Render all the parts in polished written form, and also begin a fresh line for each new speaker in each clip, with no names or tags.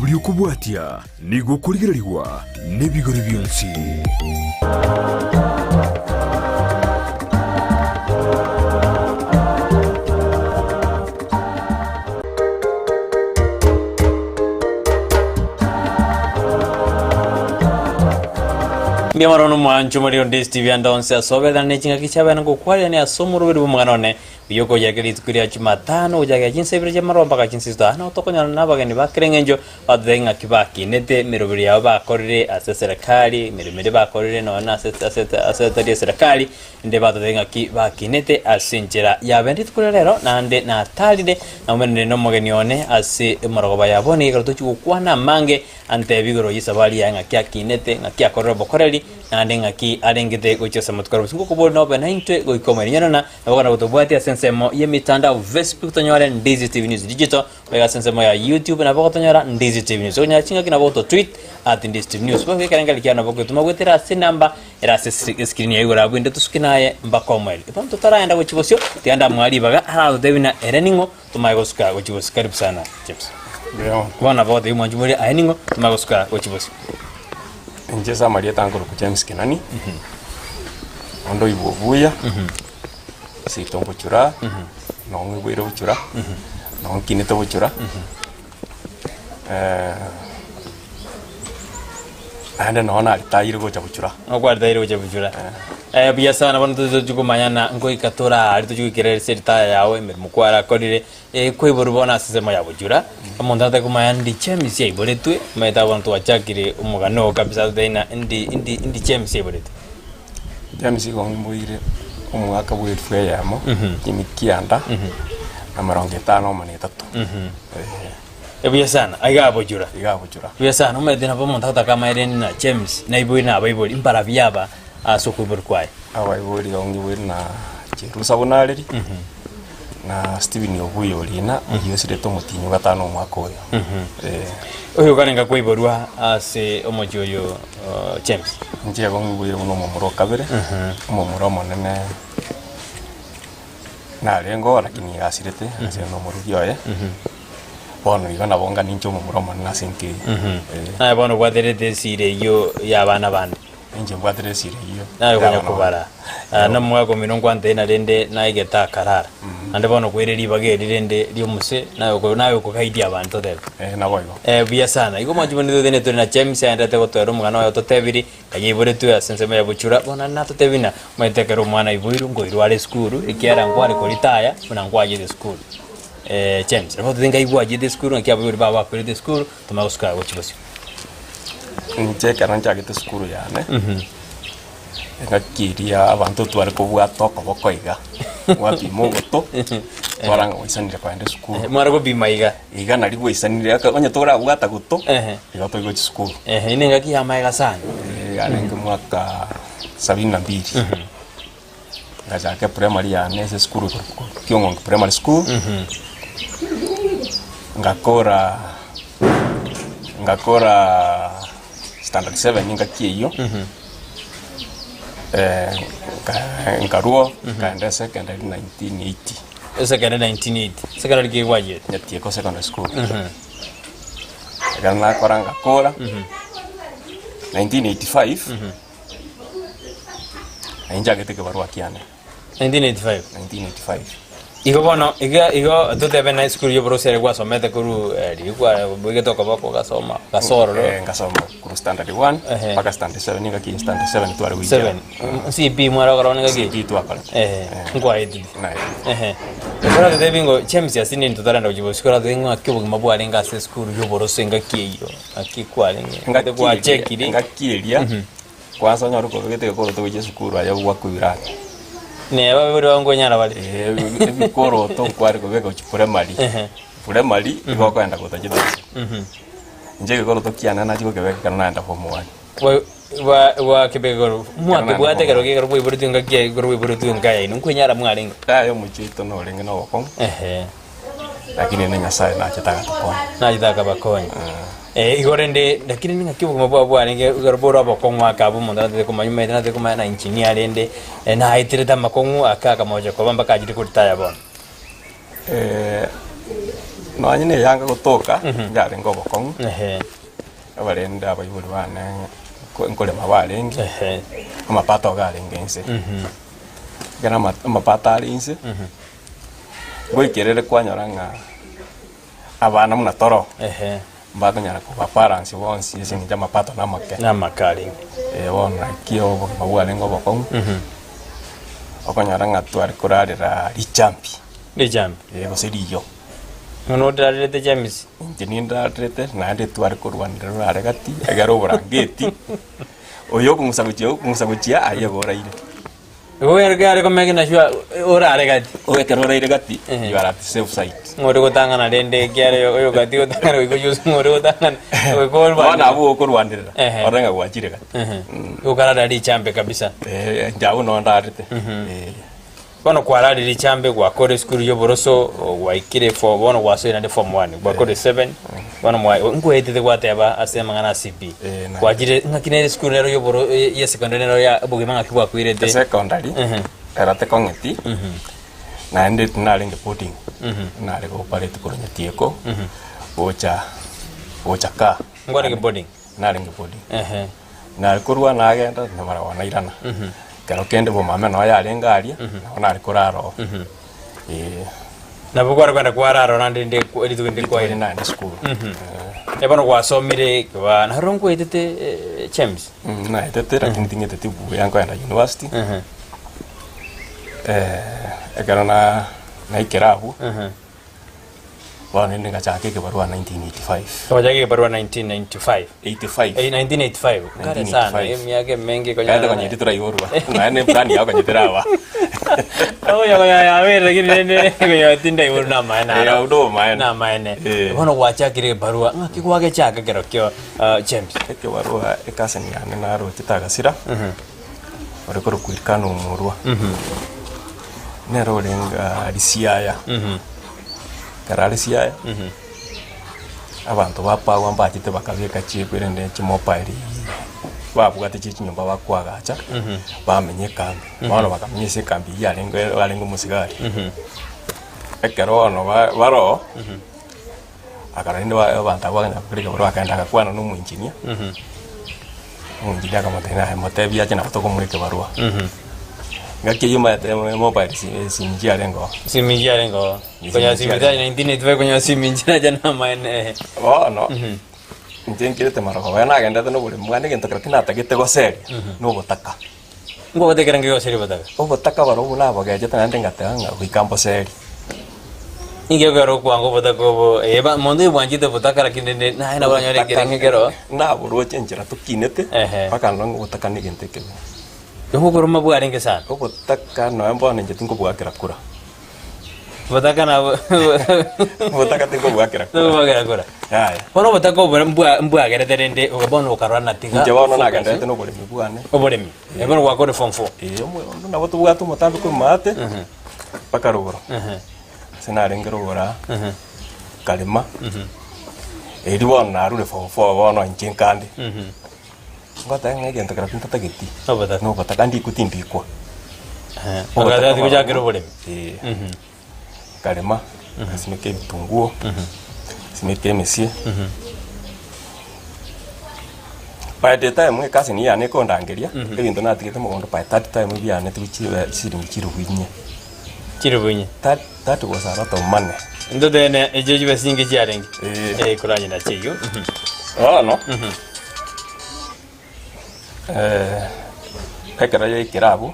uri ukubwatia nigo kurigirwa n'ibigori byonsi.
Miamarono mwancho muri on TV andonse asobera nechinga kichabana ko kwali ne asomuru biri bumwanone yoko yageri tukuri achimatano ujaga jinse biri maromba ka jinse sta na otokonya nabagani bakrengenjo badenga kibaki nete mirobiri yabo bakorire aseserakali miremire bakorire no na aseta serikali inde badenga kibaki nete asinjira yabendi tukuri rero nande na talide na umene no mogeni one ase morogoba yabone garuto chukwana mange ante bigoro yisabali yanga kyakinete ngakya korero bokoreli nande ngaki arengete gochesa mutkaro singo kubona obena inte goikomeri nyana abana gutobwatia sensemo yemitandao Facebook tonyora Ndizi TV News Digital wega sensemo ya YouTube na bako tonyora Ndizi TV News onya chinga kina bako tweet @Ndizi TV News bako karanga likiana bako tumagwetera sinamba era screen ya igora bwinde tuskinaye mbako mweli ipam tutaraenda gochibosyo tianda mwali baga ala debina ereningo tumagoska gochibosyo karibu sana James bwana bako mwanju muri ayeningo tumagoska gochibosyo
Njeza Maria Tangolo ku James Kinani. Ondo ibovuya. Sitombo chura. Nongi bwiro chura. Nongi kinito chura. Anda nona tayiro go chabuchura.
Ogwa tayiro go chabuchura. Biasa na bantu tujukumanyana ngo ikatora ari tujukirere serita yawe mukwara korire kwiburu bona sisemo yabujura amondata kumanya ndi James yaboretwe meta bantu wachakire umugano kabisa daina ndi James yaboretwe
James go ngumbuire umwaka bwetwe yamo kimikianda na 53
Biasana igabujura
biasana
umedena bomondata kama irene na James na iburi na bayiburi impara byaba asukubur kwai
abayiburi ongiwe na Jerusa bonaleri na Steven Obuyo lina yesireto mutinyo gatano mwaka oyo
oyo karenga kwiborwa ase omojoyo James
nje bongibwire uno momuro kabere momuro monene na lengo lakini asirete ase no murugyoye bono igana bonga nincho momuro monene asinki
bono bwaderete sire yo yabana bandi
nje mbwatere sire iyo
nayo kanya kubara na mwako minongo antena rende naigeta karara ande bono kwireri bageri rende lyomuse nayo ko kaidi abantu debe
naboyo
biasana iko majibone dene turi na James andate gotwera umwana wayo totebiri kayibure tu asensema ya buchura bona na totebina mwetekero mwana ibuiru ngo irware school ikiara ngware ko ritaya muna ngwaje de school James rabo tenga ibwaje de school nkiaburi baba ko de school tumaguska gochibosi
nje karanja gete skuru yane ngakiria abantu twari kubwato kobokoiga wapi mogoto twaranga wisanire kwa ende skuru
mwara ko bimaiga
iga nari wisanire akanya tora bwata guto igato igo skuru
ine ngaki ya maiga sana
arenga mwaka 72 ngaja ke primary yane se skuru Kiongo primary school ngakora standard 7 ngakiyo nkaruo kaenda secondary 1980
secondary 1980 secondary ke waje
nyatie ko secondary school kana koranga kola 1985 ainja geteke barua kiane
1985 Igo bono igo tutebe na school yo brosere kwa somete kuru kwa bwege toka bako gasoma gasoro
ngasoma kuru standard 1 paka standard 7 ninga ki standard 7 twari wiki
7 CP mwara gara ninga ki
kitu akala
ngwa edi
na
Kora de bingo James asini ntutaranda kujibo sikora de ngwa kyo bugima alenga se school yo borose ngakiyo akikwa alenga ngate kwa check iri
ngakiria kwa sonyo ruko gete ko to je school aya bwa kwira
ne baba wangu nyara bali
bikoro to kwari kubeka uchipure mali pure mali iko kwenda kutajida nje ko to kiana na chiko kebeka kana naenda form 1
wa kebeka mwate bwate kero ke kero bwiburu tunga kia kero bwiburu tunga ya inu nyara mwalenga
tayo muchito no lenga no ko lakini ni nyasaye na chitaka tukoni
na chitaka bakoni igorende lakini ninga kibuga mabwa nge garbora bakonwa akabu munda de kumanyuma ina de kumana engineer rende na aitireta makongu akaka moja kwa bamba kajiri kutaya bona
no anyine yanga gutoka ngare ngobo kong
ehe
abarenda abayibuli bana nkole mabalengi amapato galengense gana amapata alinse goikerere kwanyoranga abana muna toro mbaga nyara ko balance bonsi sinja mapato na
makali
wona kio mabwale ngobo kong okonyaranga twari kurarira lichampi goseriyo
ngono darete jamis
njininda darete nande twari kurwanira rare gati agaro burangeti oyo kumusaguchia ayegoraire
oyo gare ko megina shwa orare gati
oyo keroraire gati you are at safe side
ngore gotangana dende gare oyo gati gotangana ko yus ngore gotangana ko
bana abo kurwanira orenga gwachire gati
ukarada lichambe kabisa
njau no ndarete
bono kwarari lichambe gwa kore school yo boroso waikire for bono waso ina de form 1 gwa kore 7 bono mwa ngwetete gwateba asema ngana CP kwajire ngakine school rero yo boro ya secondary rero ya bugimanga kibwa kwirete
secondary erate kongeti na ende tunalinge pudding nale go parete koronya tieko ocha ka
ngore boarding
nalinge pudding na kurwa na agenda na mara wana irana kero kende bo mama no ya lengaria na ari kuraro
na bugwara kwenda kwararo nande ndi kwende kwa
ile na school
ebano gwasomire kwa na rongo etete James
na etete lakini tingete tibu yango enda university ekero na ikerabu Bwana ninga chake ke barua 1985.
Wajake barua 1995.
85.
1985. Kare sana. Miaka mengi kwa
nyama. Kaya nyitura yorwa. Na ne plani yako nyitirawa.
Oh ya we lakini nene kwa tinda yuru na maana.
Ya udo maana.
Na maana. Bwana wachake barua kikwage chake kero kyo James.
Ke barua ekaseni ane na ro titagasira. Ore ko kwirikano umurwa. Ne ro lenga lisiaya. Karalisia abantu bapagwa mbachite bakabeka chikwe nende chimopile babugate chinyumba bakwagacha bamenye kambi bano bakamenyese kambi yalengo musigari ekero no baro akarinde abantu abaganya kurika baro akanda akakwana no mwinjinia munjida kama tena motebi acha na kutoko mulike barua ngaki yuma mobile simjia lengo kwenye simita 1985 kwenye simjia jana maene no ntinkirete maroko bana agenda no buri mwana gento kratina atagite goseri no botaka
ngo botekera ngiyo seri botaka
botaka baro bula bagaje tanande ngatanga wikampo seri
inge garo kwango botaka bo eba mondo bwanjite botaka lakini na bwana nyore kerengero
na buru chenjera tukinete bakano botaka ni genteke
Yomo koroma bwarenge sana.
Botaka no mbona nje tingo bwakira kura.
Botaka na
botaka tingo bwakira kura.
Tingo bwakira kura.
Haya.
Kono botaka mbwagere terende obono ukarwana tiga.
Nje bono nagenda teno bole mibwane.
Oboremi. Ebono gwakore form 4.
Omwe ndo botu bwatu mutambi ko mate. Pakarugoro. Sinarengero gora. Kalima. Eri bono narure form 4 bono nchinkande. Ngota ngegenda kara pinta tageti no bata kandi kutimbi kwa
ogada tikuja kero bole
kalema simeke bitunguo simeke mesie by the time kasi ni yane ko ndangeria ebintu natigete mugondo by that time byane tibichirubinye that was a lot of money
ndo dene ejeji basinge jarenge kuranye na chiyo
no ekera ya ikirabu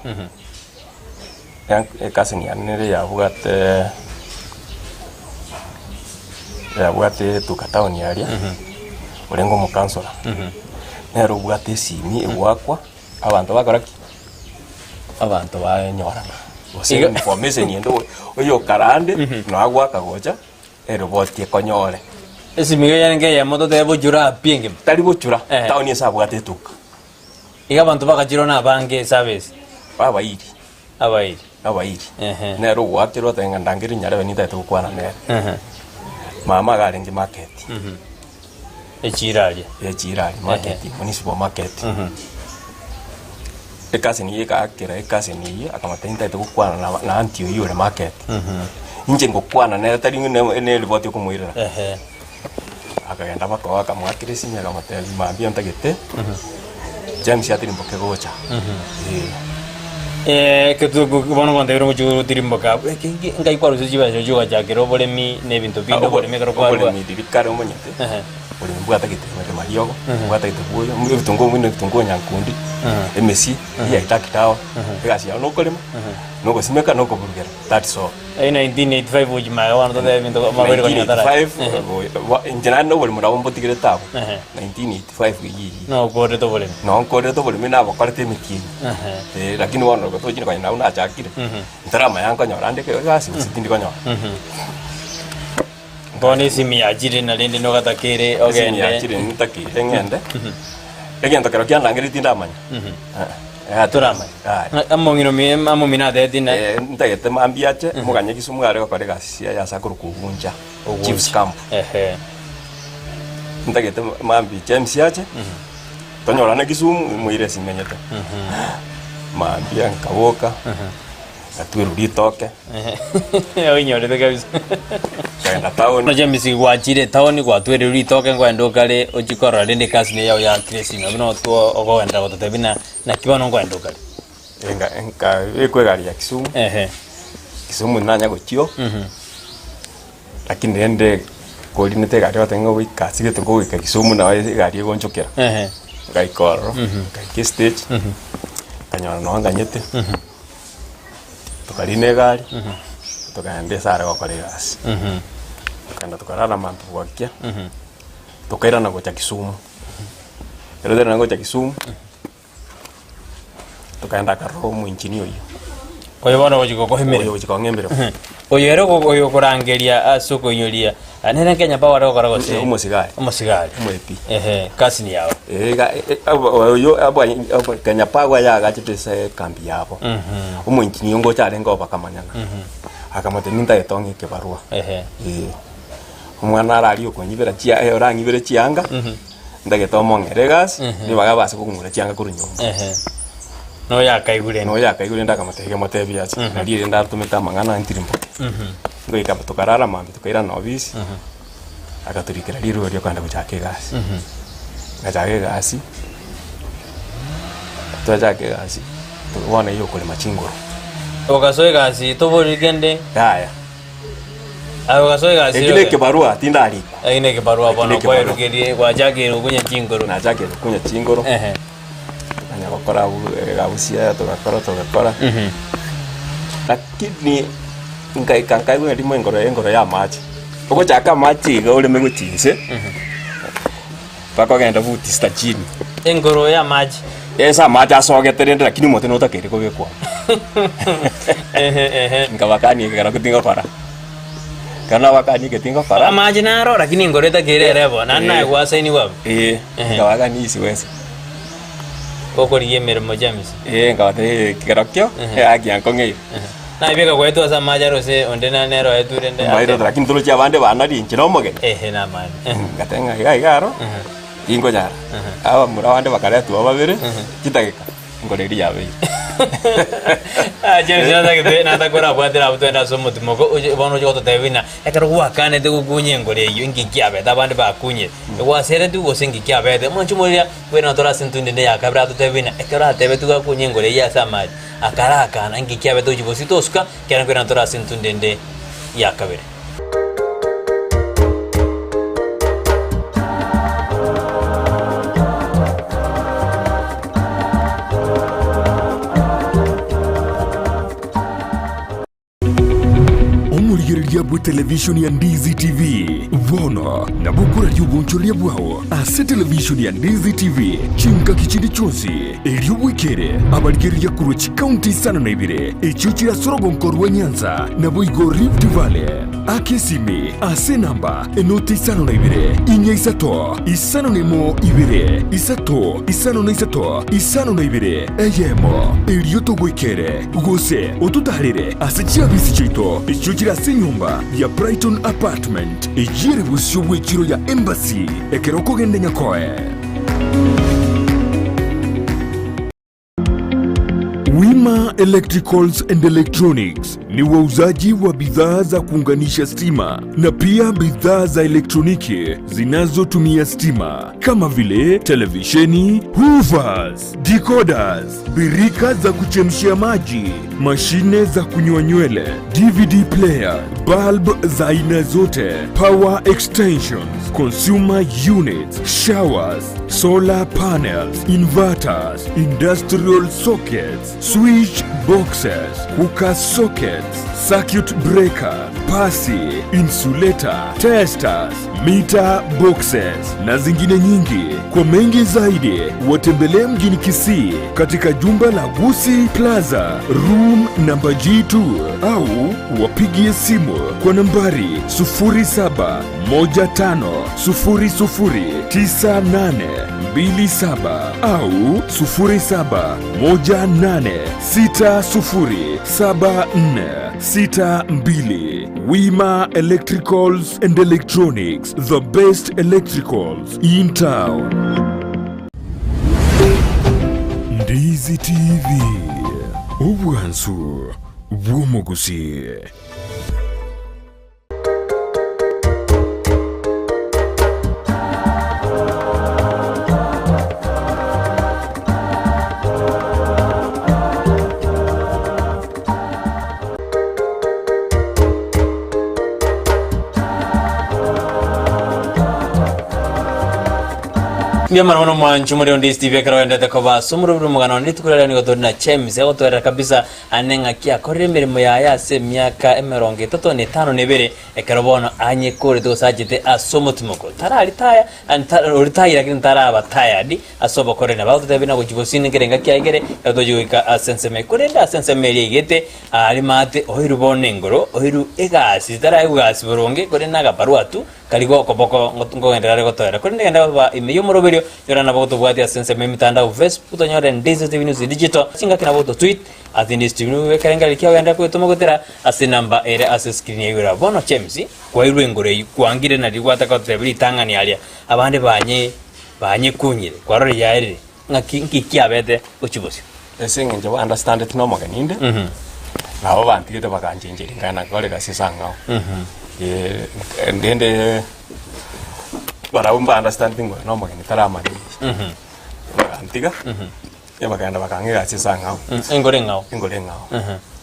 kasi ni anere yabwate tukataoni yaria urengo mu kansora nero bwate simi ewakwa abantu bakoraki abantu banyorana ose information yendo oyo karande no agwaka gocha ero botie konyore
esimiga yanenge ya moto de bujura pienge
tari bujura taoni esa bwate tuka
iga abantu bakajirona bange sabes
abairi
nero
wakiro tenga ndangiri nyare benita tukwana ne mama garengi market
echirali
market municipal market ekasi ni akira ekasi ni akamata nita tukwana na antio yure market inje ngokwana ne tari ne riboti kumwirira akagenda bako akamwakire sinya akamutebi mambia ntagete James atiri mboke gocha
ketu bono konde ro ju tirimboka ngai kwaru ziba jo jakero bolemi ne bintu bindo bolemi karo kwa
bolemi dibikaro monyete bolemi bwata gite mate mariogo bwata gite buyo mbitungo mwino bitungo nyankundi emesi ya itakitawa egasi ya nokolema noko simeka noko burgera that's all
1985 ujima wana tonde bintu mabere kwa nyatara
1985 injana no bolemi rawo mbotigire tabo 1985 yi
no kore to bolemi
na bakwarte miki lakini wana ko tojini kwa na una chakire ntarama yanko nyora ndeke gasi sitindi kwa nyora
Boni simi ajire na lende no gatakere ogende.
Simi ajire nitakire ngende. Egento kero kya nangiri tinda manya.
Turama. Amongino mi amomina de tinda.
Ntagete mambiache muganye Kisumu gare ko kore gasi ya sakuru kubunja. Chiefs camp. Ntagete mambi James yache. Tonyora na Kisumu muire simenyete. Mambia nkaboka. Atwiru ritoke.
Oinyore de kabisa.
Kaenda town.
No James gwachire town gwatwere ritoke ngwendo kale ochikora rende kasi ne yao ya Kresi no tuo ogwenda gotebina na kibono ngwendo kale.
Enka ekwegari ya Kisumu. Kisumu nanya gochio. Lakini rende koordinate gari watengo wikasi getungo wika Kisumu na gari egonchokera. Gaikoro. Gaiki stage. Kanyona no nganyete. Tukarine gari tukaende sare gukora gasi tukanda tukarara mantu gwakia tukaira na gocha Kisumu rero na gocha Kisumu tukaenda karo mu injini oyo
oyo bana wajiko ko himere oyo ero oyo kurangeria asoko inyoria anene Kenya power gukora gose
umusigari
mwepi kasi ni yao
oyo abo Kenya power ya gachipese kambi yabo umunjini ngo cyare ngo bakamanyana akamate ninda etonge ke barua umwana arari okonyibera chia orangibere chianga ndageta omongere gas ni bagabase kugumura chianga kuri nyumba
no yakaigure
ndakamate motebi yachi nari ndartumeta mangana ntirimbo ngo ikabatokarara mambi tukaira na office akaturikira riro ryo kwanda guchake gas ngachake gas twachake gas tuwana iyo kule machingoro
okasoe gasi tobori gende
haya
okasoe gasi
ekile ke barua tindari
aine ke barua bono kwa rugerie kwa jage rugunya chingoro
na jage rugunya chingoro anya gukora gabusia tugakora lakini ngai kankai gwe ndimo engoro ya maji uko chaka maji ga ule megutinse pakogenda buti stachini
engoro ya maji
esa maji asogeterende lakini mote no takere ko gekwa ngabakani gara kutinga para kana wakani ketinga para
maji naro lakini ngoreta kere rebo nana gwasa ni wabo
ngabakani isiwese
okoriye mermo James
ngabate kigarakyo yaki ankonge
na ibeka kwetu asa majaro se ondena nero eturende
bayro lakini tulo cha bande banari nchino moge
na mani
ngatenga igaro ingo jara awa murawande bakare tu babere kitageka ngoreri yabe
James nata kora bwatira butenda somo timoko bono joto tebina ekaro wakane de gugunye ngore yo ngikiabe tabande bakunye wasere tu wosengi kiabe de monchu moria kwena tora sentundende yakabra tu tebina ekaro tebe tu gakunye ngore ya samaji akara kana ngikiabe to jibosito suka kana kwena tora sentundende yakabere
Yabu television ya Ndizi TV vono na bukura ry'ubunchuri bwawo ase television ya Ndizi TV chinga kichindi chonsi elyo wikere abarigeriya kuruchi county sana na ibire echuchi ya Sorogonko rwa Nyanza na Boigo Rift Valley akesimi ase namba enoti isano na ibire inya isato isano nemo ibire isato isano na isato isano na ibire eyemo elyo to wikere gose otutarire ase chiabisi chito echuchi ya nyumba ya Brighton Apartment ejire busyo wechiro ya Embassy ekeroko gende nyakoe Wima Wima Electricals and Electronics ni wauzaji wa bidhaa za kuunganisha stima na pia bidhaa za elektroniki zinazotumia stima kama vile televisheni, hoovers, decoders, birika za kuchemshia maji, mashine za kunyoa nywele, DVD player, bulb za aina zote, power extensions, consumer units, showers, solar panels, inverters, industrial sockets, switch boxes, cooker sockets, circuit breaker, pasi, insulator, testers, meter boxes na zingine nyingi. Kwa mengi zaidi, watembelee mjini Kisii katika jumba la Gusii Plaza room namba G2 au wapigie simu kwa nambari 0715009827 au 0718607462. Wima Electricals and Electronics, the best electricals in town. Ndizi TV, ubwansu bw'omugusi.
Mwana wana mwanchu muri Ndizi TV kara wendete ko basumuru buri mugano nditukurira ni gotorina chemise gotorera kabisa anenga kia korire mirimo ya se myaka 35 nebere ekarabona anye kore to sajete asomotimoko tarari taya antara uritayira kin taraba tayadi asobo korena bauto tabina kujibosini kerenga kia igere yatojika asenseme korenda asenseme yegete ali mate ohiru bonengoro ohiru egasi tarayi ugasi boronge korena gabaruatu kaligo koboko ngogendera gotorera korenda ngenda ba imeyo moroberio yora na boto bwati asense mitandao Facebook tonyore Ndizi TV News digital singa kina boto tweet ati Ndizi TV News karenga likia yanda ko tomogotera ase namba ere ase screen yura bono chemsi kwa irwe ngore kwangire na ligwata ka trebili tangani alia abande banye kunyire kwa rori yaire ngaki kiabete uchibosi
esinge nje understand it no maganinde nabo bantigete bakanjenjeri ngana kole kasisanga ndende baraumba understanding no magani tarama ni antiga baganda bakangira asisanga
engore ngao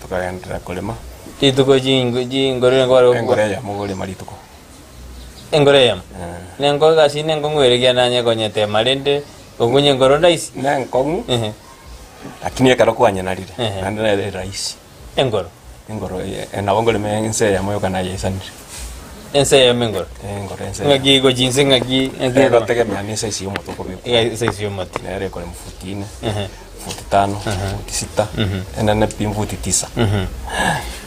tukagenda kolema
tituko jingore ngoro
engore ya mugole marituko
engore yam nengo gasi nengo ngweregia nanye konyete malende ogunye ngoro ndaisi
nengo lakini ekaro kwanya narire nandira rais
engoro
na wongole mense ya moyo kana yesanire
ense ya mengoro
ense
ngaki go jinse ngaki
ngaki tegemea ni size yomo toko biko
size yomo
nere kwa mfuti 4 futi 5 futi 6 ena ne pimfuti 9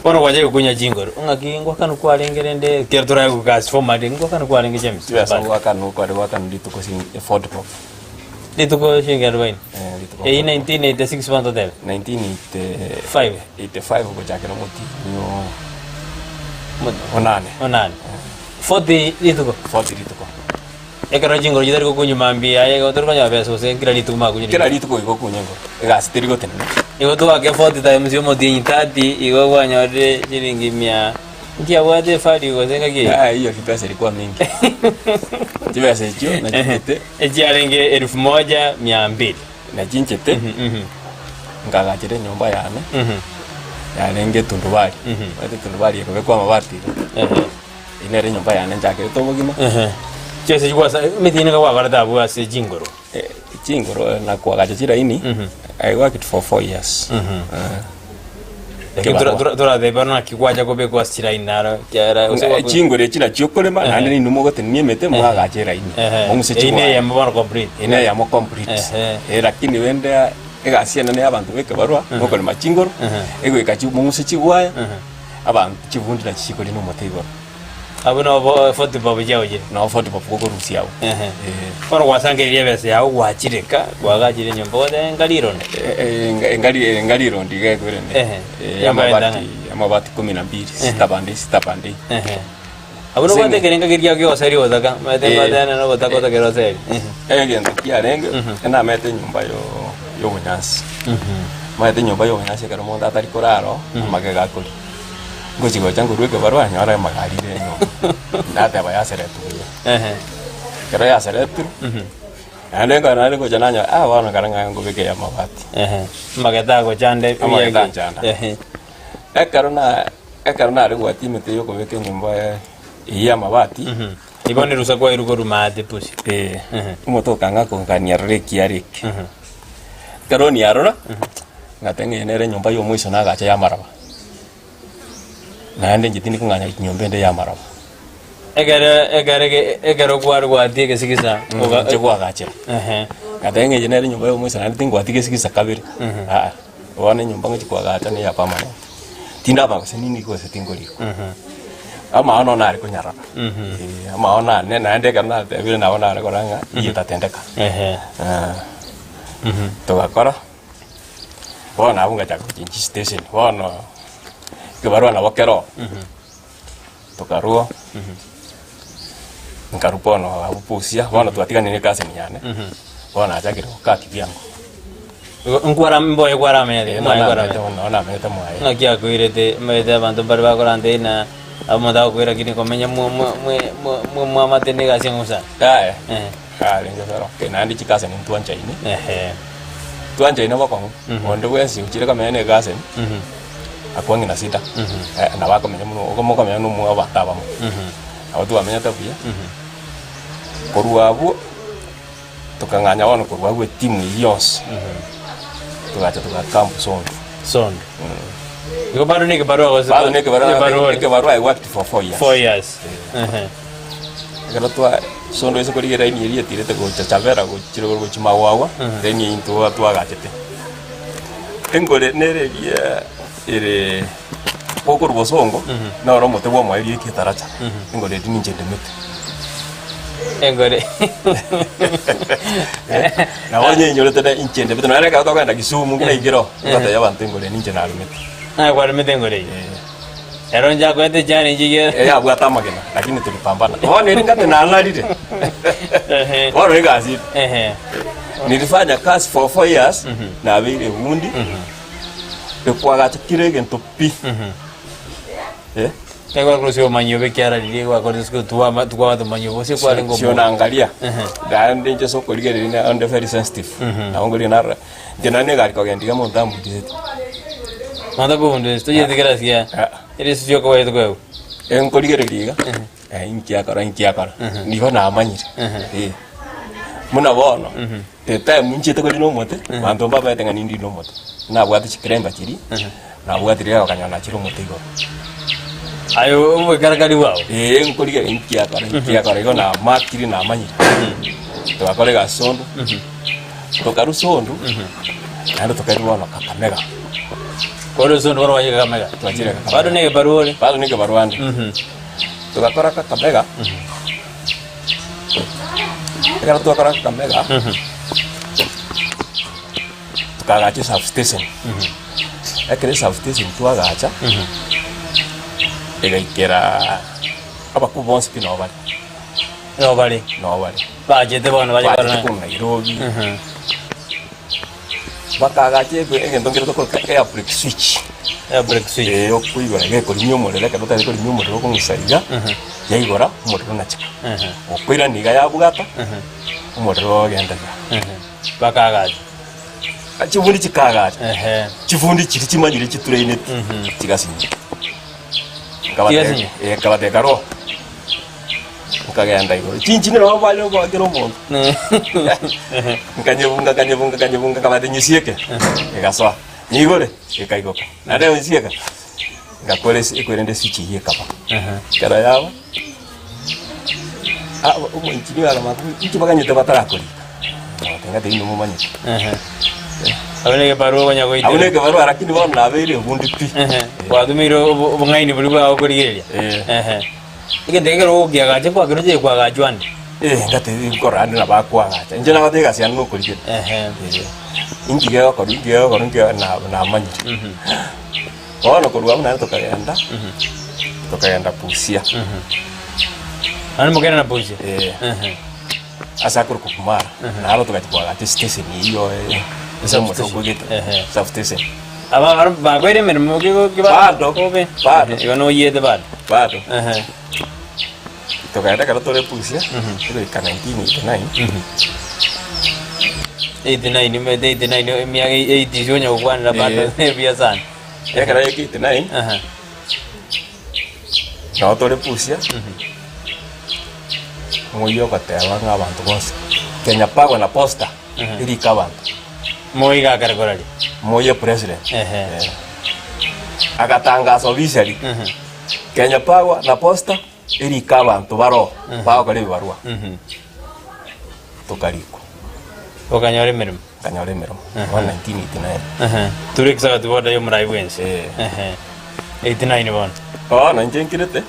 Bono waje kunya jingoro ngaki ngwa kanu kwa lengerende kertora ku gas format ngwa kanu kwa lenge james
basa wakanu dituko sin affordable
dituko shinga rwain
dituko
1986 banto del
1985 ko jakeno moti no onane
40 dituko ekara jingoro jidari ko kunyu mambi aye go torko nya beso se kira dituko ma kunyu
kira dituko iko kunyengo gas tiri go tenene
iko to ake 40 times yo modi 30 iko kwa nyore shilingi 100 ngia wade fadi go zenga ki
hiyo kipesa ilikuwa mingi tibesa hiyo na jinjete
ejiarenge 1200
na jinjete ngagajire nyumba yane yarenge tundubari wate tundubari ko kwa mabati inere nyumba yane njake to bogima
chese jwa mitine ka wagarda bu ase jingoro
na kwa gajira ini I worked for 4 years
Dora de barna kigwaja ko be ko asira inara kyara
jingoro chira chokolema nande ni numo gote niemete mwa gajira ini omuse chwa
ine ya mbona complete
ine ya mo complete lakini wenda egasi ene abantu beke barwa ngoko machingoro ego ikachi munguse chigwaya abantu chivundira chikoli no motego
abona 40 babo jauje
no 40 babo ko rusi yao
kono kwasangeria bese yao wachireka kwagajire nyombo de
ngaliro ndige kurene amabati 12 sitabandi
abona kwate kerenga kiria kyo sari odaka mate badana no botako to kero sari
egenda kiarenge ena mete nyumba yo bunyasi maete nyumba yo nyase karo monta atari koraro amage gakuri ngochigo changu rweke barwa nyora magarire no ndate aba yaseretu kero yaseretu andenga nani ko jananya wana karanga ngo beke ya mabati
mageta go chande
mageta chanda ekarona ari gwati mete yo ko beke nyumba ya mabati
ibone rusa kwa irugo rumate pusi
moto kanga ko kania reki ariki kero ni arora ngatenge nere nyumba yo mwiso na gacha ya maraba nande njitini kunganya nyumba ende ya maraba
egere gwati gesigisa
oga kwa gacha ngatenge nere nyumba yo mwiso na tingwati gesigisa kabiri wane nyumba ngi kwa gacha ni ya permanent tinda ba senini ko setingoli ama ono na ari kunyara ama ona ne nande kana vile na ona ari koranga itatendeka tugakora bona abunga chako chinchi station bona kibarua na wakero tukaruo nkarupono abupusia bona tuatigane ne kasi nyane bona achakiro kaki byangu
ngwara mboye gwara mede
ona mede mwaye
nakia kuirete mede abantu barba korande na amoda kuira kini komenya mu amatene gasi ngusa
lengo pero que nandi chikase ni tuancha ini tuancha ina bako ondo wensi uchire kama ene gase akwangi na sita na bako menya mu okomo kama no mu abataba mu awatu amenya tapia koruabu tukanganya wana koruabu timu yos tukacha tukakampu
son Iko baru ni kebaru
I worked for 4 years.
4 years.
Kalau tua sondo eso kori rai ni tire te go chavera go chiro go chimawawa teni into tua gachete. Engole nere ya ere pokor bosongo na ro mote bo mai ki taracha. Engole dini njende mete.
Engole.
Na wanye nyole tena inchende beto na ka toka na kisumu ngina igiro. Kata ya bantu engole ninje na mete.
Kwa mtengore. Eronja kwete jani jige.
Ya bwata magena lakini tulipambana. Ona ngate na alalide. Ona ngazi. Nilifanya kazi for 4 years na vile wundi. Kwa gacha kirege ntopi.
Kwa krusio manyo bekiara lile kwa korisiko tuwa watu manyo bose kwa lengo.
Sio naangalia. Gande nje soko ligere ni on the very sensitive. Na ngoli na jana ne gari kwa ndiga mo ndambu dite.
Manda bundo esto ya de gracia. Eres yo kwa yedo.
Ngoli liga. Inkia kara. Niho na amanyire. Muna bono. Teta munche to kali no mote. Mando baba tenga nindi no mote. Na bwati chikremba chiri. Na bwati ria wakanyana chiro mote go.
Ayo mwe karakari wao.
Ngoli inkia kara go na makiri na amanyire. To akole ga sondo. To karu sondo. Nando to karu wana Kakamega.
Koro sondo waro waje Kakamega.
Twajire Kakamega.
Bado nege baruande.
Tukakora Kakamega. Kalau tukakora Kakamega. Tukagacha substation. Ekere substation tuagacha. Igaikera aba kubonsi kino bali. No bali.
Bajete bono baje
barana. Nairobi. Bakagache egento kero to air brake switch. Yo kuigora ngeko nyumo lele ka totali ko nyumo ro ko musaiga. Yaigora umuriro nachika. Okwira niga ya bugata. Umuriro genda.
Bakagache.
Achivundi chikagache. Chivundi chiri chimanyire chiturene. Chigasinye. Kabate karo. Ukagenda igoro. Chinchine ro balo ko agero mo. Kanyebunga kabate nyisieke. Egaswa. Nigore ekaigoka. Nade nyisieka. Ngakole ikwende switch ye kapa. Kara yawo. Umo inchini ala maku. Ichibaganye tabatara koli. Tenga te ino mo manyi.
Abone ke baru banya ko ite.
Abone ke baru arakini bo na bele bundi pi.
Kwa dumiro bungaini buli ba ko rigeria. Ike ndegero giagaje kwa gero je kwa gajwande.
Ngate korani na ba kwa gacha. Nje na batega sian no kuri. Ingigeo ko na manyi. Ono ko ruwa na tukagenda. Tukagenda Busia.
Ani mugenda na Busia.
Asa kuru kumara. Na alo tukati kwa gacha station hiyo. somo sokugita substation
aba bakwere mirimo
Bado. Bado.
ibano yete bado
bado tokaenda kana tore pusia ile kana 1989
89 miaka 80 sionya kukwanira bado bia sana
yakara 89 na tore pusia moyo katewa ng'abantu bonse Kenya Power na Posta iri kabantu
moi gakaragorari
moyo president agatangaza officially Kenya Power na Posta iri kabantu baro bakore bibarwa tukariko
okanyore mirimo
kanyore mirimo 1989
turiksaga tuboda yo murai wense 89 bon
na njenkirete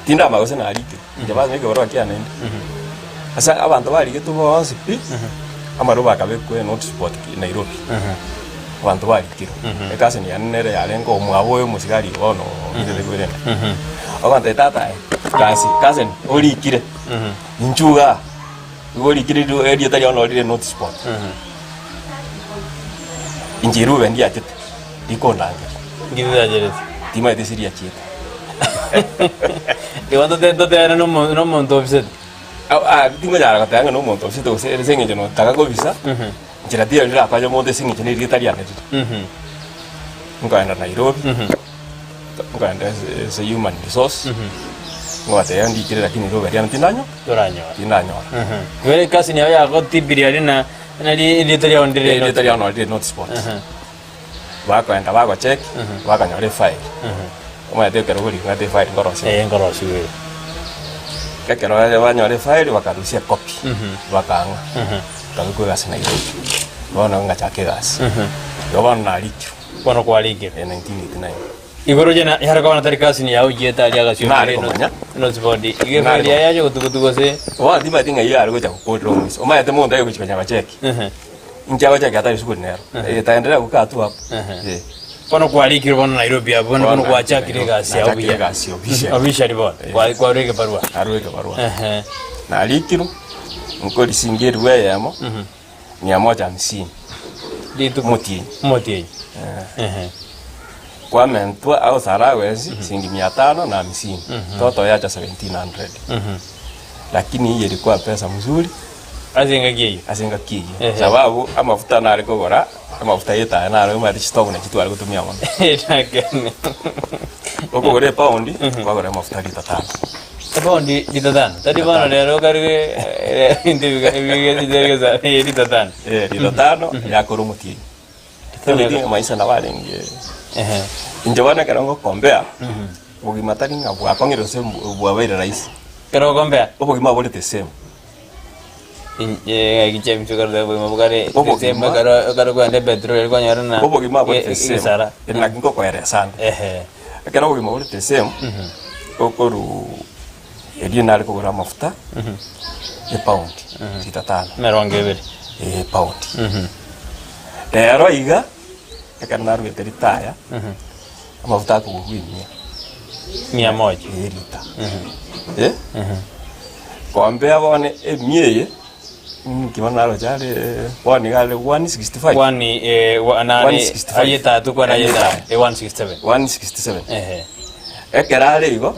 tinda magose na arike njaba ngeke barwa kia nende asa abantu barike tubonse pi amaru bakabekwe not sport Nairobi abantu barikiro ekase ni anere yarengo mwabo yo musigari bono ngide kwirenda ogante tata kasi orikire inchuga orikire do area tari ono ri not sport injiru bendi atete ikondange
ngide ajere
tima de siria chita
iwando te no monto office
tima jara katanga no monto office to se senge no taka ko visa njira dia ndira kwa monte singi chene ri tari ane ngaenda Nairobi ngaenda se human resource ngwate yandi kire lakini ro bari antinanyo tinanyo
wele kasi ni ya ko tibiri na li tari on
not sport bakaenda bako check bakanyore file Oma de kero guri ngate file
ngorosi we
kekero banyore file bakarusia copy bakanga kabiko gasi na Nairobi bona ngachake gasi yobana nalikyo
bono kwalikyo
1989
igoro jena yara kwa natari kasi ni yao jeta ali aga sio no sport igero ya yaje kutukutuko se
wa dima tinga ya algo cha kukodro misi oma yate monda yo kuchikanya bacheki injawa cha hatari siku nero itaendelea kukaa tu hapo
bono kwalikyo bono Nairobi bono kwa chakire gasi ya ubiya officially bono kwa rege barua
na alikiro ngoli singeri wewe yamo 150
ditu moti
kwa mentwa au sarawezi singi 550 toto yacha 1700 lakini hii ilikuwa pesa mzuri azinga kii sababu amafuta na alikogora amafuta yeta na alikuwa stock na kitu alikutumia mwana okogore paundi kwa gore amafuta lita 5
paundi lita 5 tadi bana lero karige interview lita 5
lita 5 ya korumuti tele maisha na wale nge injobana karongo kombea bugimatari ngabu akongero se buabere rais
pero kombea
obugima bole tesem
giche mchukar de bugare tesem karo kwa petrol kwa nyarana
obugima bole tesem ina kingo kwa ere sana akero obugima bole tesem okoru edina aliko gora mafuta pound lita 5
meronge
pound lero iga ekanaru eteritaya amafuta ko kuwimia
100
lita kombe abone emieye kimanaro jale wani gale 165
wani anani ayeta tu kwa ayeta 167 ekerale igo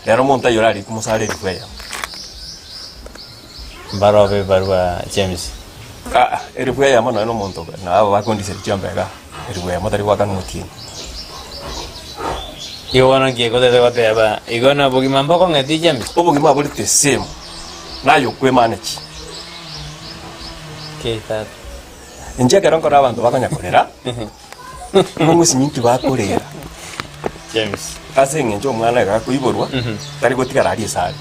lero monta yorari kumusale rikweya barobe barwa James
erikweya mano no monto na abo bakondise chambega erikweya motari wakan mutini
iwana ngie kote de bateba igona bugima mboko ngati James
obugima buli the same nayo kwe manage
keita
nje karongo abantu bakanyakorera umusi nyinki bakorera
James
asenge njo mwana ga kuiborwa tari gotigara ari sare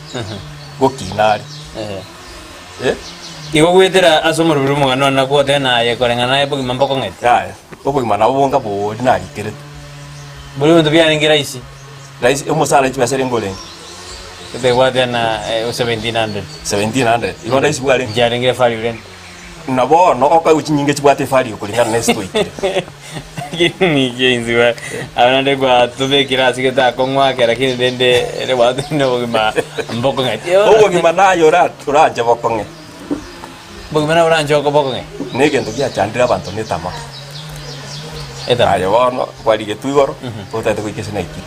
gokinari
igo gwetera asomoro birumo ngano na ko tena ye korengana ye bugima mboko ngati
obugima na bonga bo dinari kere
buli ndo bya ningira isi
rais umusala chiba sere ngole
de wadena 1700
ino rais bwale
njare ngira fali ulen
na bo no oka uchinyinge chibwate fali kulingana na sto ikire
ni jenzi wa anande kwa tube kirasi kita kongwa kera kini dende ele watu no bugima mboko ngati
obugima nayo uraje bokonge
Bagaimana orang Joko pokoknya?
Ne gento kia chandira bantu ne tama.
Eta.
Ayo wono kwali ke tuigoro. Ota to kike seneki.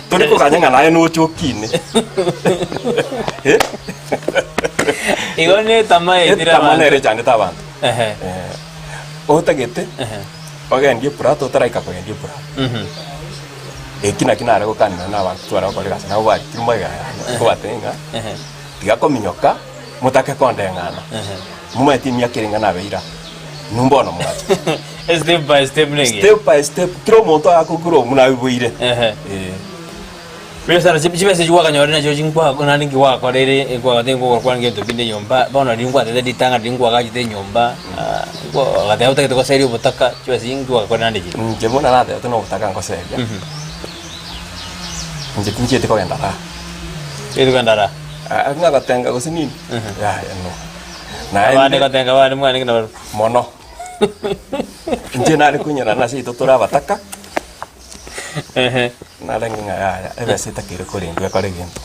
Tuli ko kanya ngana ayo no chokine.
Igone tama edira.
Tama ne re chandita bantu.
Eh.
Ota gete. Oke ngie prato tara ikako ngie prato. Kina ara ko kanina na bantu twara ko lega sana wa kiruma ga. Ko batenga. Tiga minyoka mutake kondengana muma timia kiringana beira numbono mwacha
Step by step
kiro monto akuguro muna bibuire
Bila sana chipe se juwa kanyore na jojing kwa kuna ningi wa kwa rere kwa tengo kwa ngeto binde nyomba bona lingwa tete ditanga lingwa ka jite nyomba kwa kata utake to serio botaka chipe se ingwa kwa nande ji
jemona nade to no botaka ngo serio nje tinje te ko yandara
itu kan dara
nga katenga ko sinin ya no na
ande katenga wa mwana ngina
mono nje nari kunyana na si totora bataka na lengi nga ya ebe sita kire ko rindu ko regento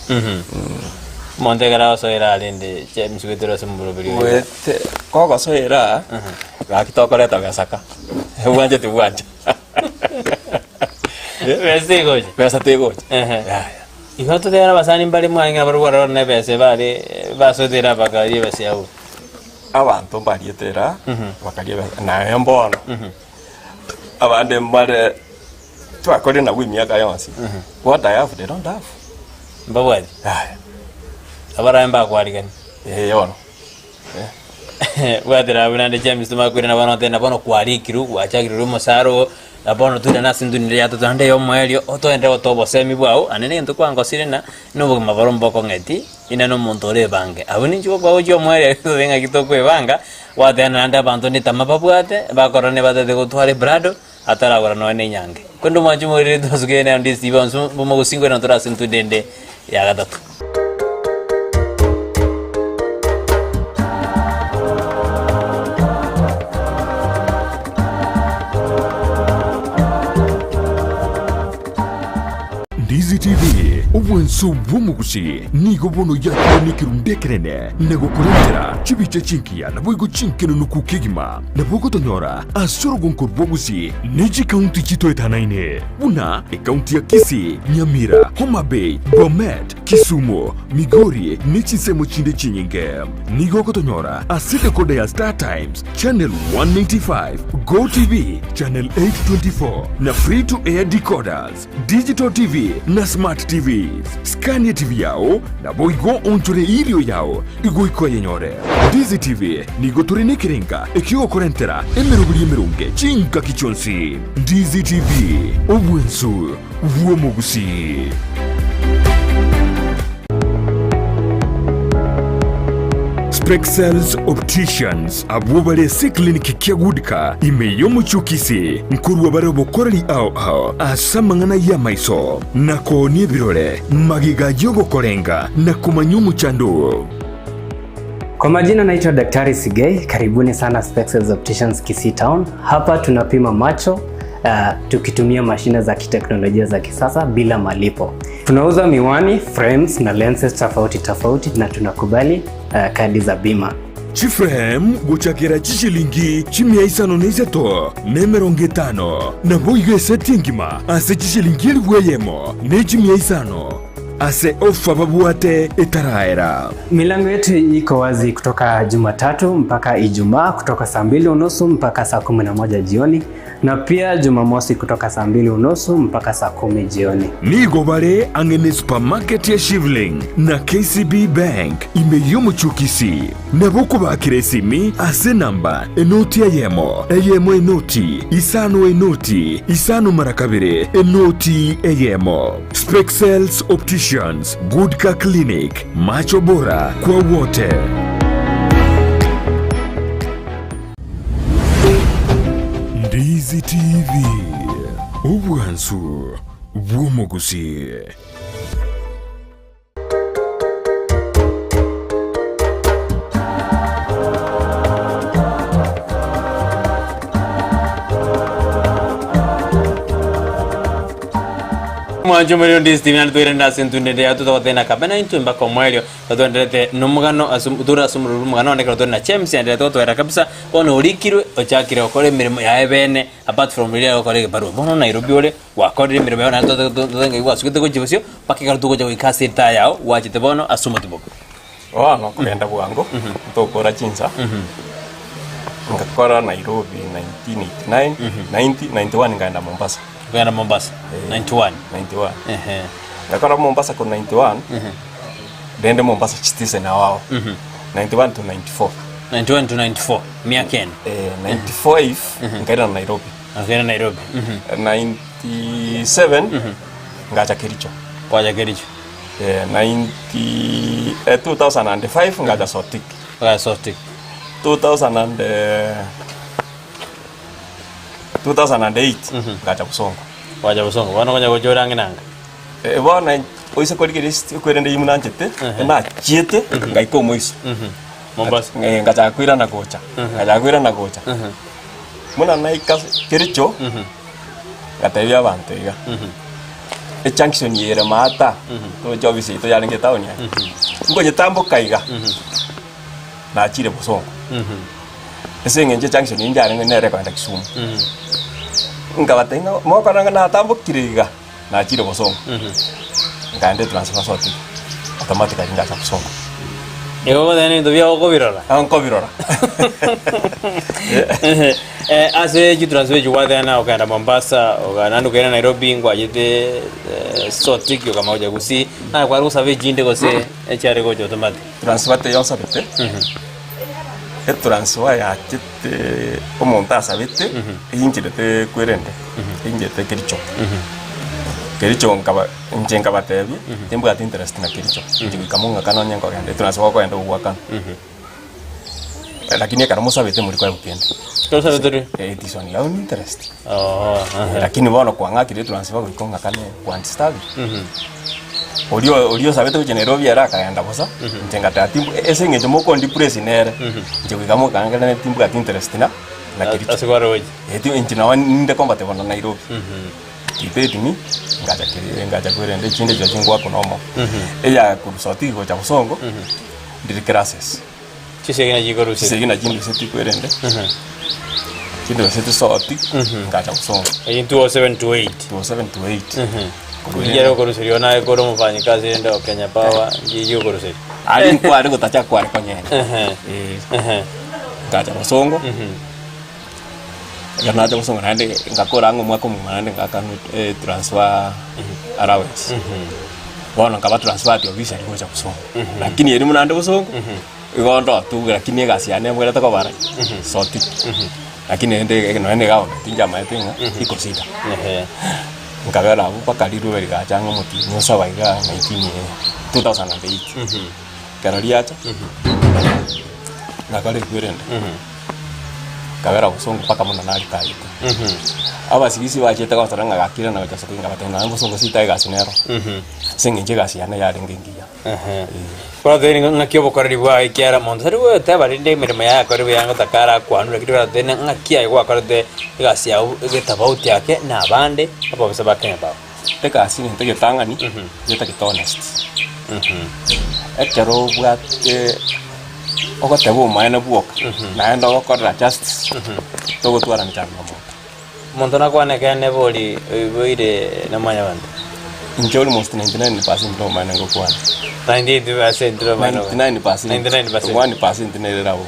monte gara so era lende James Gutero semburu beri
wete ko so era ga kitoko leta ga saka uwanja tu uwanja pesa tego ya Ihoto tera basani mbali mwangi abarwara ne bese bali basodera bakari bese yawo abantu mbali tera bakari na yambono abande mbale twakore na wimi aka yonsi what I have they don't have
mbawali abara mba kwali gani
yono
wadera bunande James tumakwira na bano tena bano kwali kiru achagiru musaro abono tu na sinduni ya tutande yo mwelio otoende otobo semi bwao anene nto kwango sirena no mabarombo ko ngeti ina no montore bange abuni njuko kwa ojo mwelio to venga kitoko ebanga wadena nda bantu ni tamababwate bakorone badade ko twale brado atara gora no ene nyange kwendo mwanju mwelio dosugene andi sibonso bomo gusingo na tora sintu dende ya gatatu
DZTV obwenso bw'omugusi nigo bono yakonikiru ndekerene negokurentera chibiche chinkiya nabwigo chinkeno nukukigima nabwogotonyora asorogonkor bwogusi neji kaunti chitoetanaine buna ekaunti ya Kisii, Nyamira, Homa Bay, Bomet, Kisumu, Migori nechisemo chinde chinyinge nigogotonyora asite kode ya Star Times Channel 195, Go TV Channel 824 na free to air decoders, Digital TV na Smart TVs. Scania TV yao na boigo onchore ilio yao igoiko yenyore. DZTV nigo turine kirenga ekigo korentera emerubiri emerunge chinka kichonsi. DZTV obwensu vuomogusi. Spexels Opticians abubale se clinic kiagudika imeyo muchukisi nkuru wabarabo korali ao asamangana ya maiso nako ni birore magiga jogo korenga na kumanyumu chandu.
Kwa majina naitwa Daktari Sigei, karibuni sana Spexels Opticians Kisii Town. Hapa tunapima macho tukitumia mashine za kiteknolojia za kisasa bila malipo. Tunauza miwani, frames na lenses tofauti na tunakubali kadi za bima.
Chiframe guchakira chishilingi chimia isano neiseto nemeronge tano na boiga setingima ase chishilingi elweyemo ne chimia isano ase ofa babuate etaraera.
Milango yetu iko wazi kutoka Jumatatu mpaka Ijumaa kutoka saa 2:30 mpaka saa 11 jioni na pia Jumamosi kutoka saa 2:30 mpaka saa 10 jioni.
Nigo bare angene supermarket ya Shivling na KCB Bank imeyomo chukisi na boko bakire simi ase namba enoti ya yemo enoti isano marakabire enoti eyemo. Spexels Opticians, Goodka Clinic, macho bora kwa wote. DZTV obwansu bw'omugusi.
mwanjo muri on this TV twire ndase ntundende ya tutotena kabena into mbako mwelio tutwenderete numugano asumura asumuru mugano ne kana na James and tutwera kabisa kono urikirwe ochakire okore mirimo ya ebene apart from ile okore baru bono Nairobi ole wakore mirimo na tutenga igwa sukite ko jibusio pakika tuko ikasi ta yao wachite bono asumuti boko
no kugenda bwango tokora chinsa ngakora Nairobi 1989 91 ngaenda Mombasa
91
ngakora Mombasa ko 91 dende Mombasa chitise na wao 91 to 94
miaka
95 ngaenda Nairobi 97 ngacha Kericho 2005 ngacha Sotik 2008 ngacha Busongo
wana kwenye kujora nginanga
bwana oise koligirist kwerende yimunanjete na chiete ngaiko moiso
Mombasa
ngacha kwira na gocha muna naika Kericho gatebya abantu iga junction yere mata to jobisi to yalinge town ya ngo jetambo kaiga na chire Busongo ese ngenje junction injare ngenere kwenda Kisumu ngabatenga mo kana na tambo kiriga na chire Busongo ngande transfer sorti automatically ngacha Busongo
ego dene ndobya okobirora
ankobirora
ase you transfer you wadana okanda Mombasa oganandu kena Nairobi ngwajite Sotik yo kama ujagusi na kwa rusa vejinde gose echare gojo automatic
transfer te yonsa bete transfer ya chite omontasa bete injite kwerende injite Kericho ngaba njenga batebi tembo ya interest na Kericho njiki kamunga kana nyengo yande transfer ko endo uwakana lakini kana musabete muri kwa ukende
to sabete
edison ya interest lakini bono kwa ngakire transfer ko konga kane kwa stabi olio sabete ko Nairobi era kaenda bosa njenga tatimbu ese ngejo moko ndi press nere njiki kamunga kana ne timbu ya interest na Kericho
asigwara weje
edio injina wande kombate bono Nairobi kipetimi ngacha kwerende chinde cho chingwa konomo eya kurusoti ko cha Busongo ndiri classes
chisegina jikorusi
chisegina chinde seti kwerende chinde seti soti ngacha Busongo
27 to 8 yero korusi yona ekoro mufanyikazi ende Kenya Power yiyo korusi
ali nkwari gutacha kwari konyene ngacha Busongo yana aja Busongo nande ngakora ngo mwako mumane ngakanu transfer allowance bona ngaba transfer ti visa liko cha Busongo lakini yeri munande Busongo igondo tu lakini gasiane mwera tako bara soti lakini ende no ende gawo tinja maetinga iko sita ngabera upaka liru weri gachanga muti nyosa waiga 2008 karoli acha ngakale kwirende kabera Busongo paka muna nali kaita aba sigisi wacheta kwa saranga gakira na gacha sokinga batena Busongo sita gasinero singinje gasiana ya rengengia
kwa dheni ngakio bokorari wa ikiara mondo sari we tabarinde mirimo ya kore yanga takara kwanura kitwa dheni ngakia igwa kore gasia getabauti yake na bande abo bisaba Kenya ba
teka asini teke tangani yeta honest ekero bwate okotebo maana buoka naenda okora justice togo twara mchana
mondo na kwane kene boli boire na manya bande
injori most 99% no maana ngokwana
98% no maana
99% 1% nererawo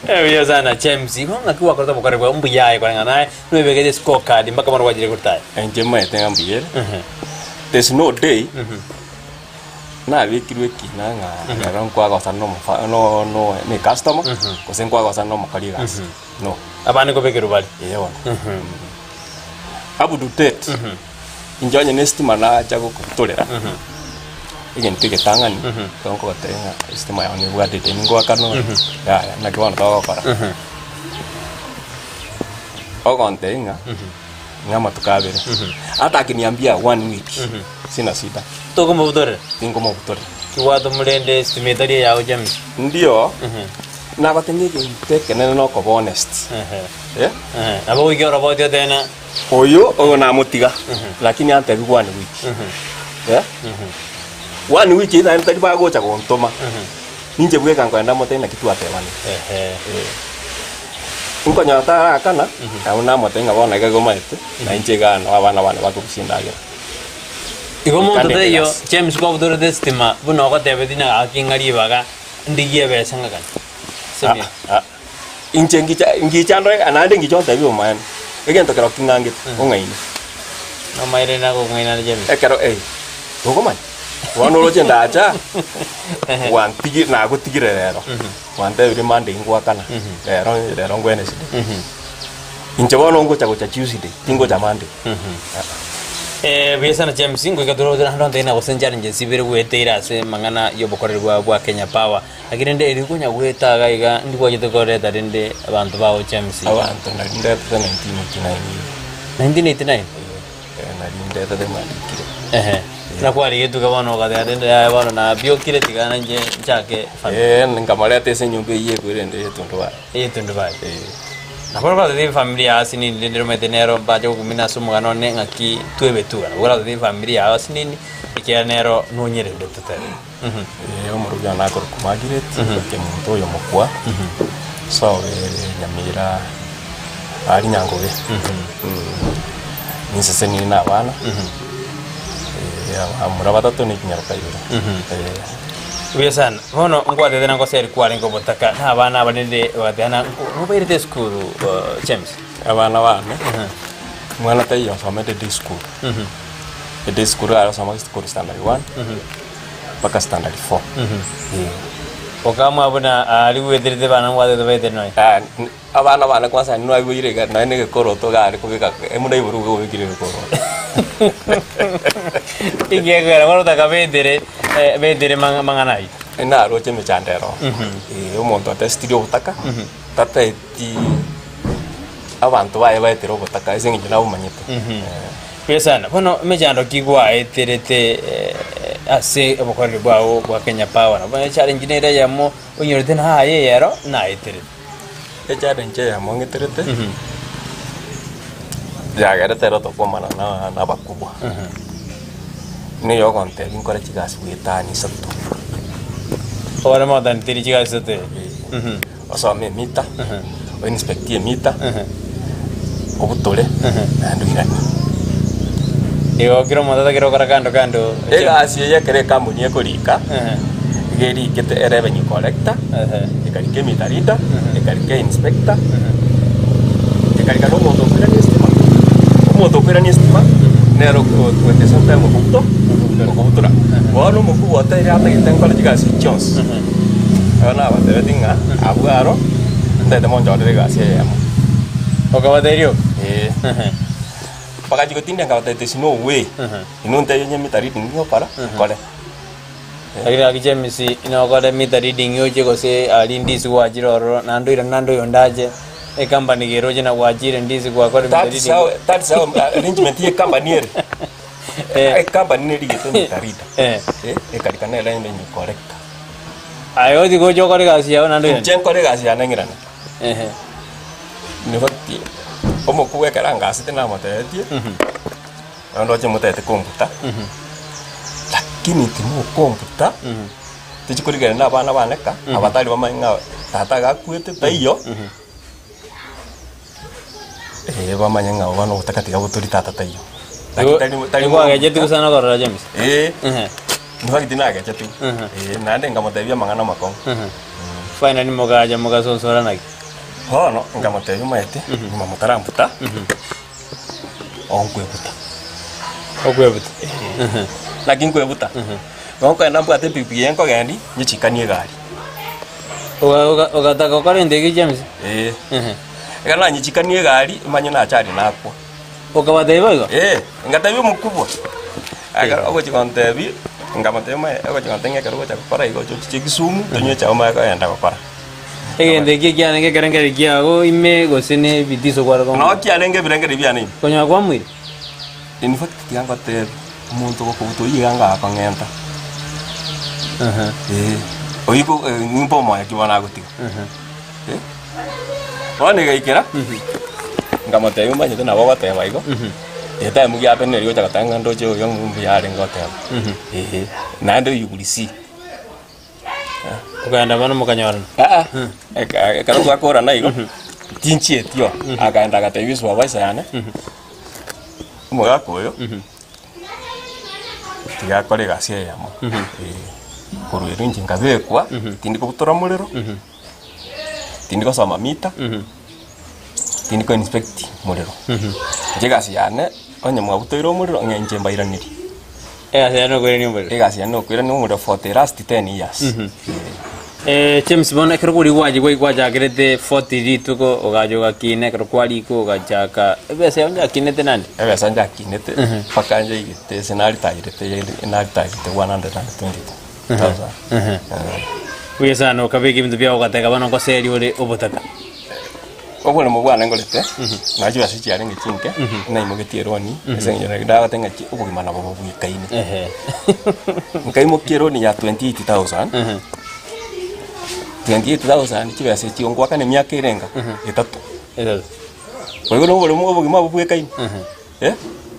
eyo sana James honga kiwa korta bokare kwa mbu yae kwa nganae no begede scorecard mpaka mara wajire kurtai
enjema etenga mbiere there's no day na vikirwe kinanga ngaron kwa gosa no ni customer ko sen kwa gosa no mokali gas no
abane ko bekeru bali
yewa abu dutet injanya nestima na jago kutolera igen tike tangani ko tenga estima ya ni bwade teningo akano ya na kwa ndo para ogontenga ngama tukabere hata akiniambia 1 week sina shida
toko mabutore
ningo mabutore
kiwato mulende estimatoria yao James
ndio na batengeke teke nene no ko honest
Abo wiki robotio tena.
Oyo namutiga lakini antebi one week. One week ina ntari bagocha gontoma. Ninje bweka ngwenda mote na kitu atebani. Unko nyata kana kauna mote ngabona gagoma ete na inje gana abana bana bakubisindagira.
Igo monto de yo James ko budore de stima buno ko tebe dina akingari baga ndigie besanga kan. Semi.
Inje ngichando anande ngichonta bi oman. Egento kero kingangit ongaini.
No maire na ko ngaina James.
Ekero Gogoma. Wano roje ndacha. Wan tigi na go tigire rero. Wan te bi mande ngwa kana. Rero ngwene sidi. Inje wono ngo chago cha Tuesday, tingo cha Monday.
Biasa na James ngo ikaduro na ndo ina gosenjara nje sibere gwetera se mangana yo bokorerwa bwa Kenya Power. Lakini nde iri kunya gweta gaiga ndi kwa jito koreta rende abantu bawo James.
Abantu na nde 1989.
1989.
Na nde de mali.
Na kwa rigetu kabano kada rende ya bano na bio kile tigana nje chake
family. Ngamale tese nyumbe iye kwirende yetunduwa.
Yetunduwa. Na kwa de familia asini ndero metenero bajo kumina sumu kanone ngaki tuebetura. Kwa de familia asini ikianero nonyere ndetete.
Omuruga nakor kumagiret ke muntu yo mukwa. So nyamira ari nyangobe. Nisese ni na bana. Amura batatu ni kinyaruka yuro.
Biasa hono ngwate tena ngoseri kwari ngobotaka na bana banende watana ngoberete school James.
Abana mwana tayo somete day school. Day school ara somete school standard 1 mpaka standard 4.
Okama abuna aliwederete bana ngwate tobete noi.
Abana kwanza no ayire ga na nege koroto ga ari kubika emuna iburu go bikire koro.
Igegera warota kabedere bedere manganai.
Ena roche mechandero. Umuntu ate studio butaka. Tata eti abantu baye bayetero butaka isengi na umanyito.
Biasa na bono mejando kigwa eterete ase abokore bwawo bwa Kenya Power. Bana challenge nere yamo onyorete na haye yero na eterete.
Challenge yamo ngeterete. Ya garetero to komana na bakubwa. Ni yo konte binkore chigas witani sabto.
Ora modan tiri chigas te.
Oso me mita. O inspectie mita. Obutole. Andu irani.
Yo kiro modada kiro kando.
Asi ya kere kampuni ekorika. Geri kete revenue collector. Ekarike mitarita, ekarike inspector. Ekarika no modo estima. Modo estima. Nero kwete santa mo buto. Kubutura. Wano mo kuwata iri ata gitengo le gasi Jones. Ana ba de dinga abugaro. Ndete mo njode gasi yamo.
Okabaterio.
Pakaji ko tinda ngawata ite no way. Inunta yenye mitari dingo para. Kole.
Agira James ino kole mitari dingo je ko se alindisi wajiroro nando yondaje. E company gero je na wajire ndisi kwa kole mitari dingo.
That's how arrangement ye company ere. E company ne digito mitarita. E karikana ela ende ni correct.
Ayo digo jo kole gasi ya nando yon.
Chen kole gasi ya nangirana. Ni fakti. Omo kuwe karanga asite na moteti. Ando je moteti computer. Lakini timu computer. Tichikuri na bana ka abatali bamanga tata gakwete tayo. Bamanya nga bana utakatika buturi tata tayo.
Tali kwa gaje tu sana ko James.
Ni fakti na gaje tu. Nande ngamotebi mangana makong.
Finally moga sonsora naki.
Hono ngamotebi maete mamutaramputa. Onkwebuta. Lakini kwebuta. Ngonko enda mpate pipi yenko gandi nyichikanie gari.
Ogataka ukore ndege James.
Egana nyichikanie gari manye na achari nakwo.
Okabateba igo?
Ngatabi mukubwa. Aga ogo chikontebi ngamotebi ogo chikontenga karo cha para igo chikisumu tonyo cha oma ka enda para.
Ndege kianenge kerengere kiago ime gosene bitiso kwa ko.
No kianenge birengere biani.
Konya kwa mwiri.
In fact yangote umuntu ko yiganga akongenta. Oyigo nimbo mo yakibona guti. Wane gaikera? ngamote yumba nyete nabo bateba igo eta mugi apene rio takatanga ndoje yo mumbi yale ngoteba nando yugulisi
ukaenda bana mukanyora
kana twakora na igo tinchi etio akaenda gatebiso babaisa yana mugakoyo tigakore gasia yamo kurwira njinga bekwa tindi kubutora mulero tindi kusoma mita tindi ko inspect mulero jegasi yane onye mwabutoiro mulero ngenje mbairaniri
ase no kwere ni mbere
egasi yane okwira ni mulero for the last 10 years
James bona kero kuri gwaja gerete 40 rituko ogajoga kine kero kwali ko gajaka bese yonja kinete nandi
ebesa nja kinete pakanje igite senari tagirete enari tagirete 120,000
Wesa no kabiki bintu bya ogateka bana ko seri ore obotaka
obone mu bwana ngolete najo asichi yarenga chinke na imugetie roni esenyo na dawa tenga chi ubugima na bobo bwikaine nkai mukironi ya 28,000 28,000 chibese chiongwa kana myaka irenga itatu kwa hiyo no mu ubugima bwikaine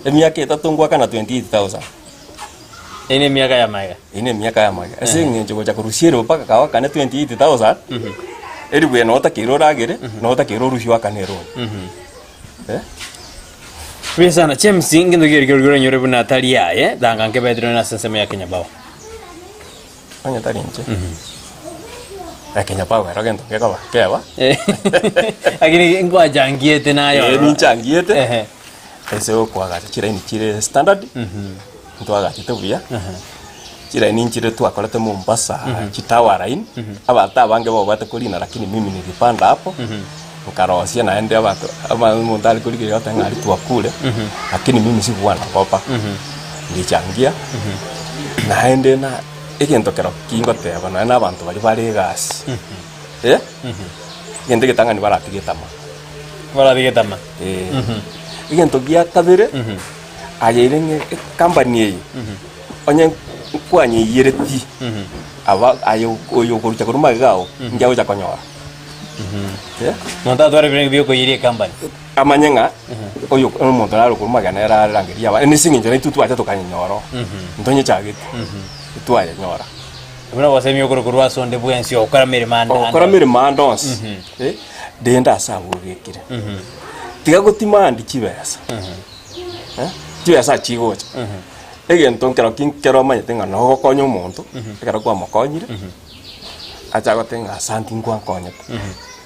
emyaka itatu ngwa kana 28,000
ine miaka ya maiga
esenyo njogo cha kurushiro paka kawa kana 28,000 eri bwe nota kiroragire nota kirorushwa kanero
Wesa na James ngindo gero nyore buna tali yae danga nke bedro na sensema ya Kenya bawo
anya tali nje Kenya bawo era gento ngekaba kewa
agini ngwa jangiete nayo
ni jangiete ese okwaga chira ni chire standard ntwaga chitebuya chira ni nchire tu akolete Mombasa chitawa line abata bange bo bate kulina lakini mimi nilipanda hapo nkarosia naende abatu ama mundali kulikira yote ngari tu akule lakini mimi sikuwa na kopa ngichangia naende na egento kero kingo teba na abantu bali bali gas ngende getanga ni baratigitama egento gia kabere ayirenge company eyi onye kwanye yireti aba ayo oyo kurucha kuruma gao njao cha konyora
monta tware byo ko yiri company
amanyenga oyo omuntu naro kuruma gana era rangiria aba ni singinje ni tutu acha tokanyoro ntonye chagiti tuaya nyora
buna wasemi okoro kurwa sonde bwensi okora mere
mandons denda sabu gekire tiga gutimandi kibesa kibesa chigocha egento nkero kinkero manyete ngano gokonya omonto ekero kwa mokonyire acha gotenga asanti nkwa konyete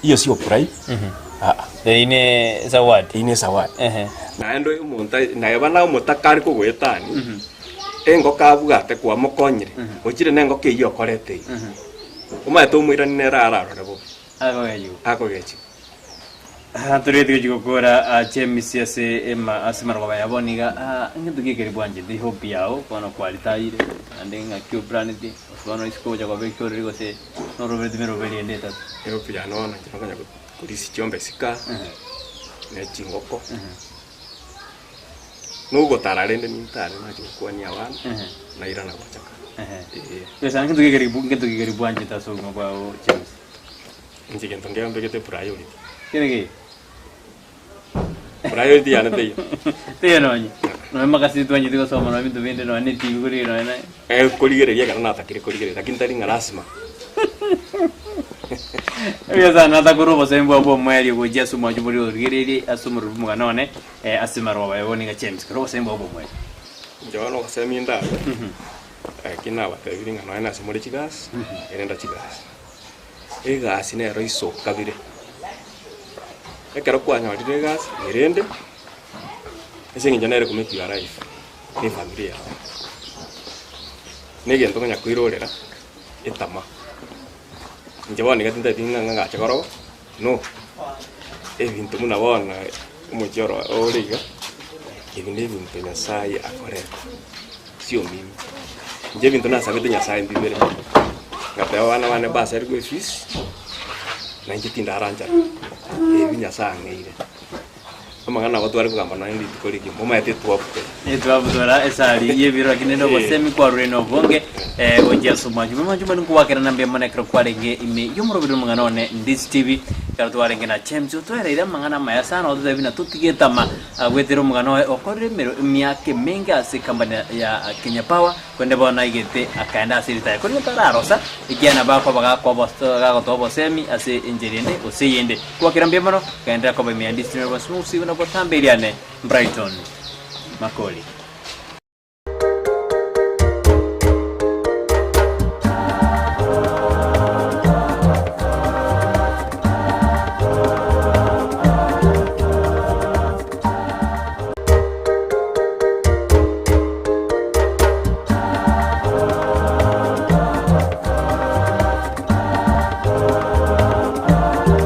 iyo sio pride
ine zawadi
naendo omonto naeba na omotakari kugwetani engo kabugate kwa mokonyire ochire nengo keiyo korete omaete omwirani nerara rebo akogechi
turete kugora James ase ema asimara baba yaboniga ngindo gikeri bwanje ndi hope yao kono kwalitaire andinga Q brand di kono iskoja kwa bekore rigose no robert mero beli endeta
hope ya no na kifanya kulisi chombe sika ne chingoko nugo tararende nintare na chukwani abana na irana gochaka
pesa ngindo gikeri bwanje taso ngwa James
nje ngento ngembe gete priority
kene
priority yana teyo
nonye no makasi twanje tigo soma no bintu binde no neti guri no na
koligereria kana natakire koligereria lakini tari ngarasima
Yesa na takurobo sembo abo mwali go Jesu mwaje muri orgereri asumuru mugana one asimaro baba yaboniga James kurobo sembo abo mwali
njano kaseminda kina batebiringa no na simuri chigas erenda chigas gas ne roiso kabire ekero kwanyarire gas irende esenginja nere kumeki ya life ni familia negento kanya kwirorera etama njabone gatinda tinga ngacha koro no ebintu muna bona umujoro origa ebintu Nyasaye akorera sio mimi nje bintu nasabete Nyasaye mbibere ngata wana basa riko fees na ngitinda aranja Nyasaye ngeire amagana watu wali kugamba na ndi tukoliki moma yete tuwapuke
etwabudora esali yebiro kinendo bosemi kwa reno bonge oje asoma juma nkuwakera nambe manekro kwarenge ime yomurobiro mungana one ndis TV karutware ngina James utwereire mang'ana maya sana othe bina tutigitama gwethira mugano okorire miake mingi ase company ya Kenya Power kwende bona igete akaenda asirita kuri tararosa ikiana bako bagakwa bosto gagotobo semi ase injerinde usiyende kwa kirambia mono kaenda kwa bemiandi streamer smooth na botambiriane Brighton Makoli.